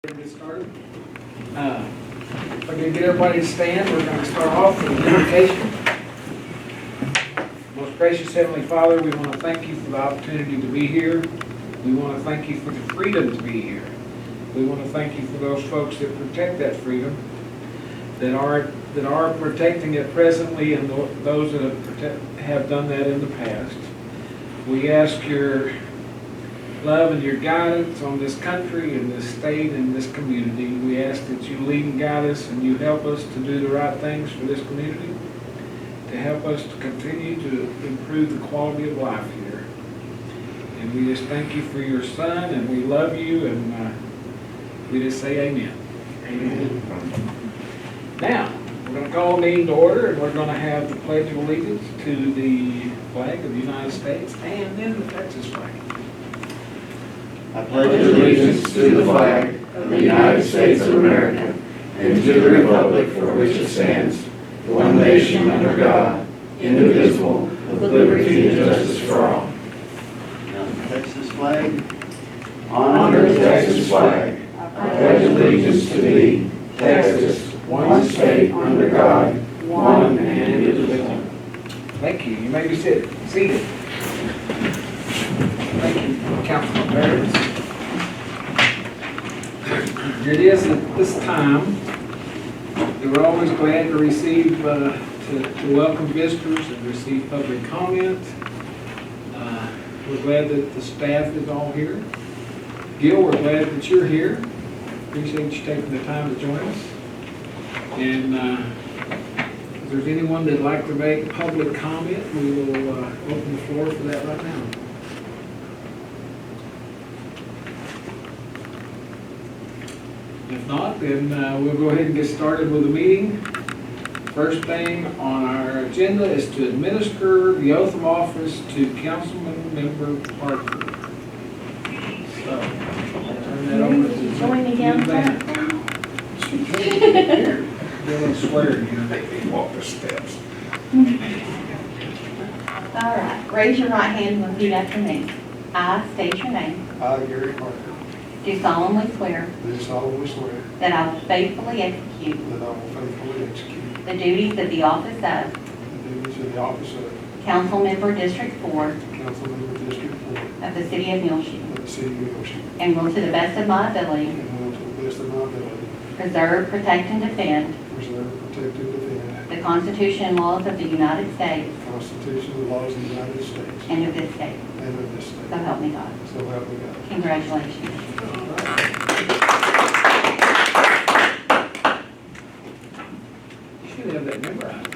Get started. If I can get everybody to stand, we're going to start off with an invocation. Most gracious Heavenly Father, we want to thank you for the opportunity to be here. We want to thank you for the freedom to be here. We want to thank you for those folks that protect that freedom, that are protecting it presently, and those that have done that in the past. We ask your love and your guidance on this country and this state and this community. We ask that you lead and guide us and you help us to do the right things for this community, to help us to continue to improve the quality of life here. And we just thank you for your Son, and we love you, and we just say amen. Amen. Now, we're going to call the meeting to order, and we're going to have the Pledge of Allegiance to the flag of the United States and then the Texas flag. I pledge allegiance to the flag of the United States of America and to the republic for which it stands, one nation under God, indivisible, with liberty and justice for all. Now the Texas flag. Honor the Texas flag. I pledge allegiance to thee, Texas, one state under God, one and indivisible. Thank you. You may be seated. Thank you, Councilman Barrett. It is at this time that we're always glad to receive, to welcome visitors and receive public comment. We're glad that the staff is all here. Gil, we're glad that you're here. Appreciate you taking the time to join us. And if there's anyone that'd like to make public comment, we will open the floor for that right now. If not, then we'll go ahead and get started with the meeting. First thing on our agenda is to administer the oath of office to Councilman Member Parker. So, I'll turn that over to Join me down front. They'll swear you make me walk the steps. All right, raise your right hand and repeat after me. I state your name. I, Gary Parker, Do solemnly swear do solemnly swear that I will faithfully execute that I will faithfully execute the duties of the office of the duties of the office of Council Member District 4 Council Member District 4 of the City of Muleshoe, of the City of Muleshoe, and will to the best of my ability and will to the best of my ability preserve, protect, and defend preserve, protect, and defend the Constitution and laws of the United States the Constitution and laws of the United States and of this state. and of this So state. help me God. So help me God. Congratulations. You should have that memorized.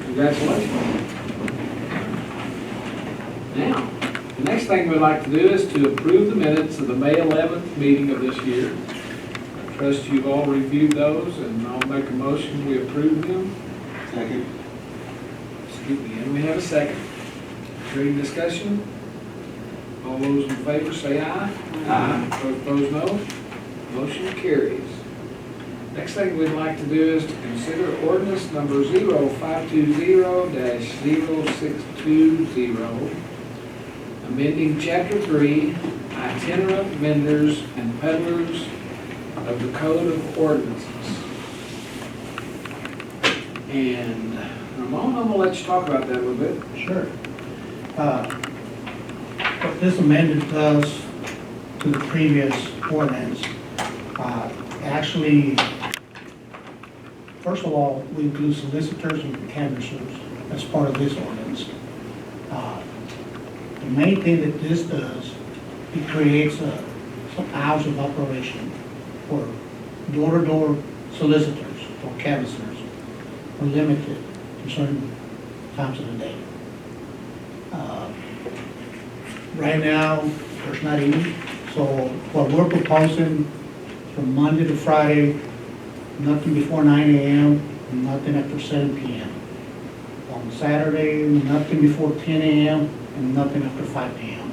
Congratulations. Now, the next thing we'd like to do is to approve the minutes of the May 11th meeting of this year. I trust you've all reviewed those, and I'll make a motion we approve them. Second. Excuse me, and we have a second. Is there any discussion? All those in favor say aye. Aye. Those opposed, no. Motion carries. Next thing we'd like to do is to consider ordinance number 0520-0620, amending Chapter 3, itinerant vendors and peddlers of the Code of Ordinances. And Ramon, I'm going to let you talk about that a little bit. Sure. What this amendment does to the previous ordinance, actually, first of all, we include solicitors and canvassers as part of this ordinance. The main thing that this does, it creates some hours of operation for door-to-door solicitors or canvassers are limited to certain times of the day. Right now, there's not any, so what we're proposing from Monday to Friday, nothing before 9 a.m., and nothing after 7 p.m. On Saturday, nothing before 10 a.m., and nothing after 5 p.m.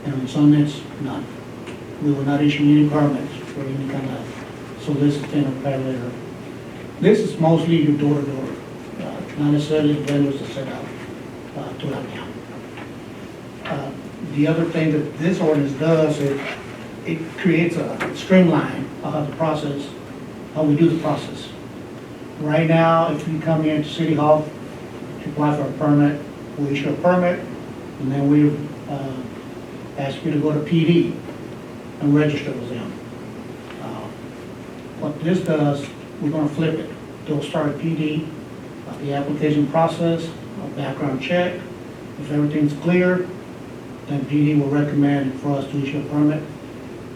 And on Sundays, none. We will not issue any permits for any kind of soliciting or peddler. This is mostly your door-to-door, not necessarily vendors that set up throughout town. The other thing that this ordinance does, it creates a streamline of the process, how we do the process. Right now, if you come into City Hall to apply for a permit, we issue a permit, and then we ask you to go to PD and register with them. What this does, we're gonna flip it. They'll start at PD, the application process, a background check. If everything's clear, then PD will recommend for us to issue a permit.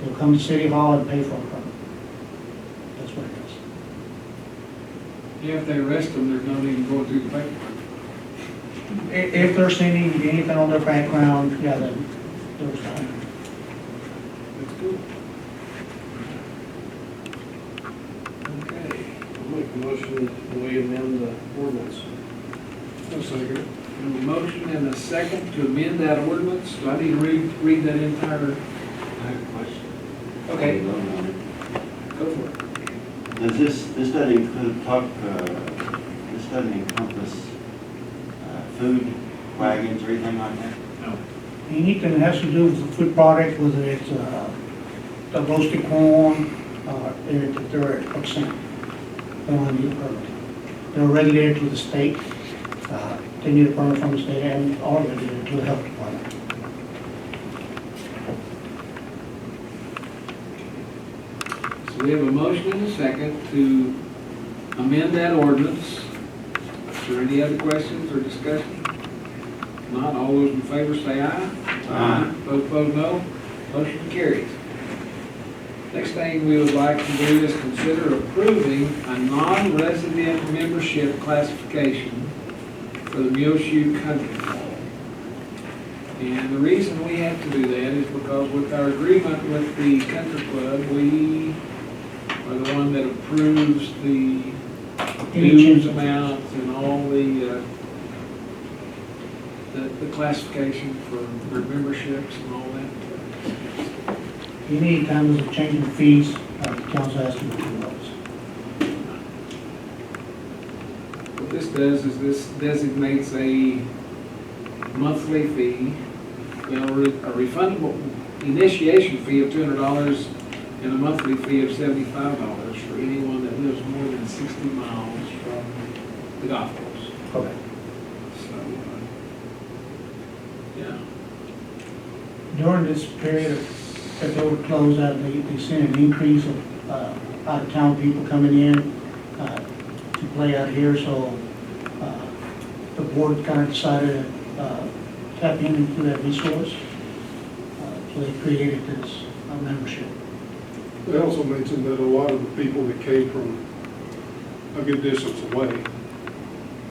They'll come to City Hall and pay for a permit. That's what it is. Yeah, if they arrest them, there's no need to go through the paperwork. If they're seeing anything on their background, yeah, then there's time. That's good. Okay. I'll make a motion, we amend the ordinance. I'll second it. We have a motion and a second to amend that ordinance. Do I need to read that entire? I have a question. Okay, Hold on. go for it. Does this doesn't include this doesn't encompass food wagons or anything like that? No. Anything that has to do with the food product, whether it's the roasted corn, if they're at percent, they don't need a permit. They're regulated to the state. They need a permit from the state and are regulated to the health department. So we have a motion and a second to amend that ordinance. Is there any other questions or discussion? If not, all those in favor say aye. Aye. Those opposed, no. Motion carries. Next thing we would like to do is consider approving a non-resident membership classification for the Muleshoe Country Club. And the reason we have to do that is because with our agreement with the country club, we are the one that approves the dues amounts and all the classification for their memberships and all that. Any time there's a change in fees, the council has to approve those. What this does is this designates a monthly fee, a refundable initiation fee of $200 and a monthly fee of $75 for anyone that lives more than 60 miles from the golf course. Okay. So, yeah. During this period that they were closed out, they seen an increase of out-of-town people coming in to play out here, so the board kind of decided to tap into that resource. So they created this membership. They also mentioned that a lot of the people that came from a good distance away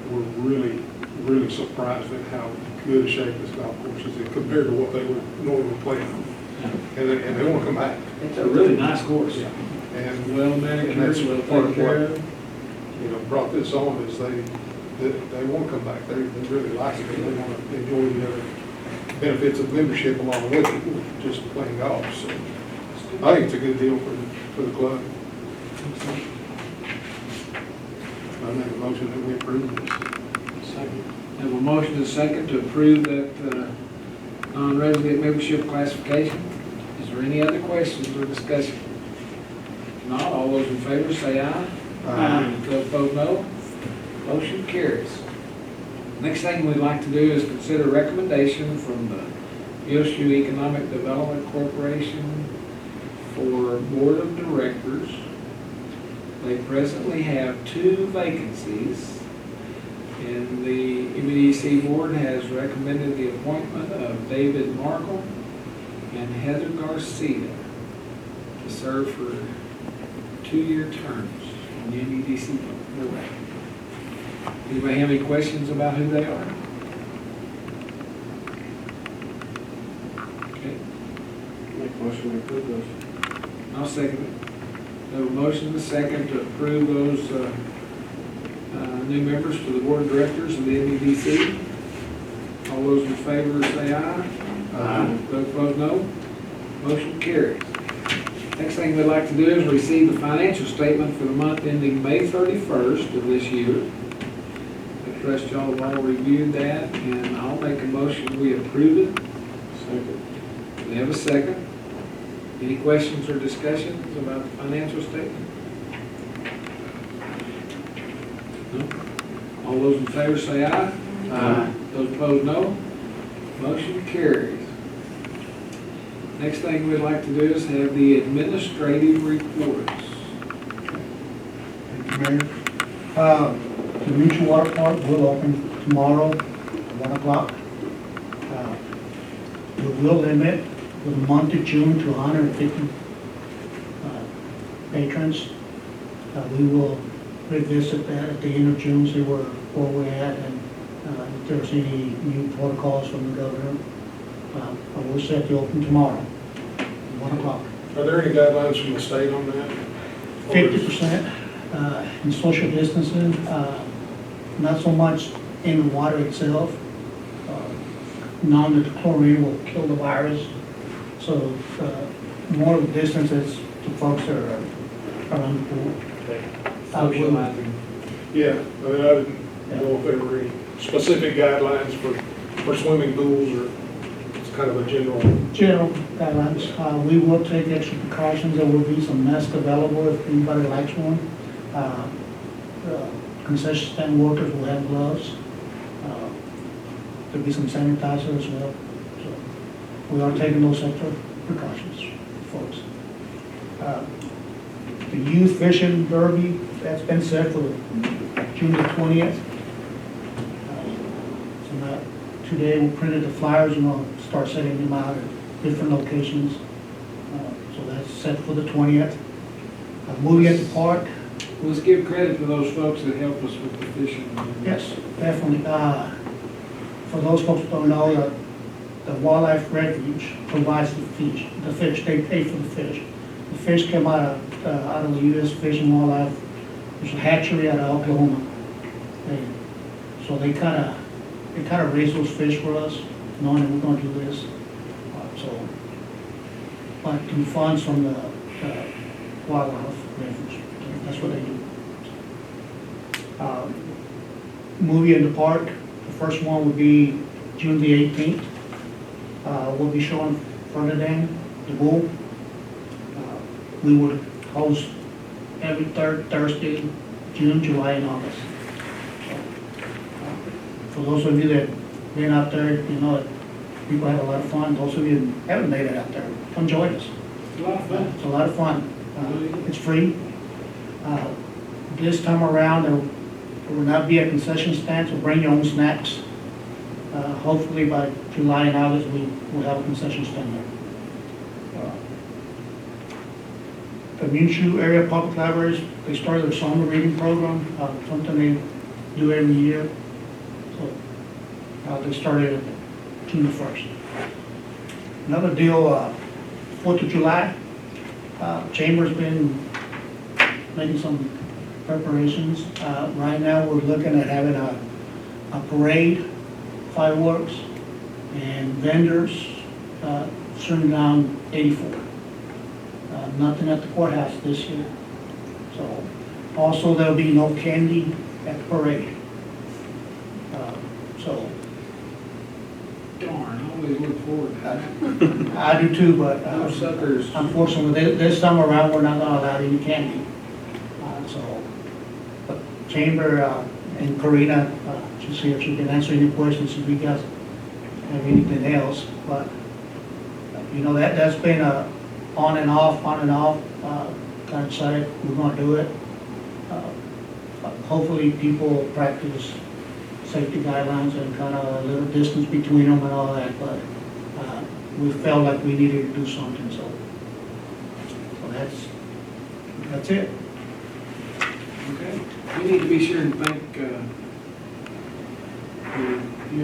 were really, really surprised at how good a shape this golf course is in compared to what they would normally play on. And they want to come back. It's a really nice course. And Well and manicured, that's well part taken of care what, of. brought this on is they want to come back. They really like it. They want to enjoy the other benefits of membership along with it, with just playing golf. So I think it's a good deal for the club. I make a motion that we approve this. Second. Have a motion and a second to approve that non-resident membership classification. Is there any other questions or discussion? If not, all those in favor say aye. Aye. Those opposed, no. Motion carries. Next thing we'd like to do is consider recommendation from the Muleshoe Economic Development Corporation for Board of Directors. They presently have 2 vacancies. And the MEDC board has recommended the appointment of David Markle and Heather Garcia to serve for 2-year terms on the MEDC board. Anybody have any questions about who they are? Okay, Make a motion, we approve those. I'll second it. We have a motion and a second to approve those new members to the board of directors of the MEDC. All those in favor say aye. Aye. Those opposed, no. Motion carries. Next thing we'd like to do is receive the financial statement for the month ending May 31st of this year. I trust y'all have all reviewed that, and I'll make a motion we approve it. We have a second. Any questions or discussions about the financial statement? No? All those in favor say aye. Aye. Those opposed, no. Motion carries. Next thing we'd like to do is have the administrative reports. Thank you, Mayor. The Muleshoe Water Park will open tomorrow at 1 o'clock. We will limit for the month of June to 150 patrons. We will revisit that at the end of June, see where we're at, and if there's any new protocols from the governor. I will set the open tomorrow, 1 o'clock. Are there any guidelines from the state on that? 50% in social distancing, not so much in the water itself. Knowing that the chlorine will kill the virus, so more of the distance is to folks that are around the pool. Socializing. Yeah, I mean, I didn't know if there were any specific guidelines for swimming pools, or it's kind of a general. General guidelines, we will take extra precautions. There will be some masks available if anybody likes one. Concession stand workers will have gloves. There'll be some sanitizer as well. So we are taking those extra precautions, folks. The youth fishing derby, that's been set for June the 20th. So now, today we printed the flyers and we'll start setting them out at different locations. So that's set for the 20th. Movie at the park, Let's give credit to those folks that help us with the fishing. yes, definitely. For those folks who don't know, the Wildlife Refuge provides the fish, they pay for the fish. The fish come out of the U.S. Fish and Wildlife, there's a hatchery out of Oklahoma. So they kind of raise those fish for us, knowing that we're going to do this. But through funds from the Wildlife Refuge, that's what they do. Movie in the park, the first one would be June the 18th. We'll be showing Ferdinand, the bull. We would host every third Thursday, June, July, and August. For those of you that been out there, you know, people have a lot of fun. Those of you that haven't made it out there, come join us. It's a lot of fun. It's a lot of fun. It's free. This time around, there will not be a concession stand, so bring your own snacks. Hopefully by July and August, we will have a concession stand there. The Muleshoe Area Public Libraries, they started their summer reading program, something they do every year. So they started June the 1st. Another deal, 4th of July, Chamber's been making some preparations. Right now, we're looking at having a parade, fireworks, and vendors shooting down 84. Nothing at the courthouse this year. So, also there'll be no candy at the parade. So, Darn, I always look forward to that. I do too, but No suckers. unfortunately, this time around, we're not gonna allow any candy. But Chamber and Karina, to see if she can answer any questions, if you guys have anything else. But, you know, that's been on and off, kind of decided we're gonna do it. Hopefully people practice safety guidelines and kind of a little distance between them and all that, but we felt like we needed to do something, so that's it. Okay. We need to be sure and thank you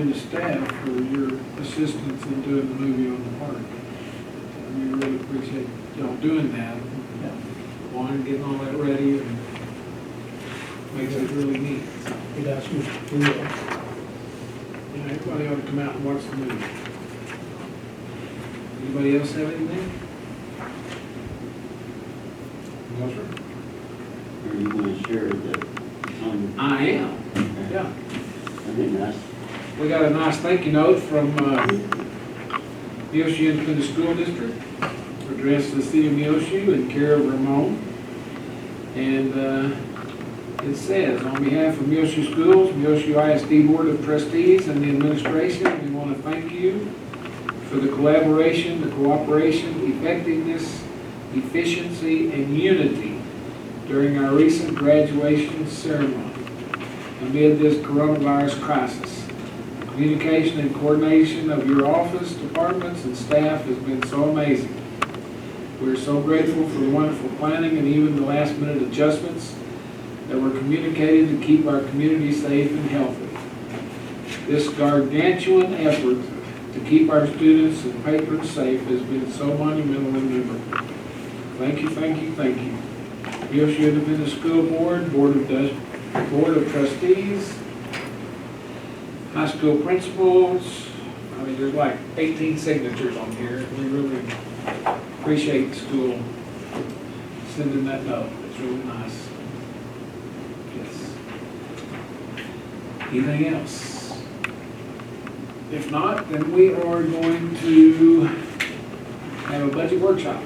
and the staff for your assistance in doing the movie on the park. We really appreciate y'all doing that. Juan getting all that ready and makes it really neat. It does, we will. Yeah, everybody ought to come out and watch the movie. Anybody else have anything? No, sir. Are you going to share that? I am. Yeah. That'd be nice. We got a nice thank you note from Muleshoe Independent School District, addressed to the city of Muleshoe in care of Ramon. And it says, on behalf of Muleshoe Schools, Muleshoe ISD Board of Trustees, and the administration, we want to thank you for the collaboration, the cooperation, effectiveness, efficiency, and unity during our recent graduation ceremony amid this coronavirus crisis. The communication and coordination of your office, departments, and staff has been so amazing. We're so grateful for the wonderful planning and even the last-minute adjustments that were communicated to keep our community safe and healthy. This gargantuan effort to keep our students and patrons safe has been so monumental and memorable. Thank you, thank you, thank you. Muleshoe Independent School Board, Board of Trustees, high school principals. I mean, there's like 18 signatures on here. We really appreciate the school sending that note. It's really nice. Yes. Anything else? If not, then we are going to have a budget workshop.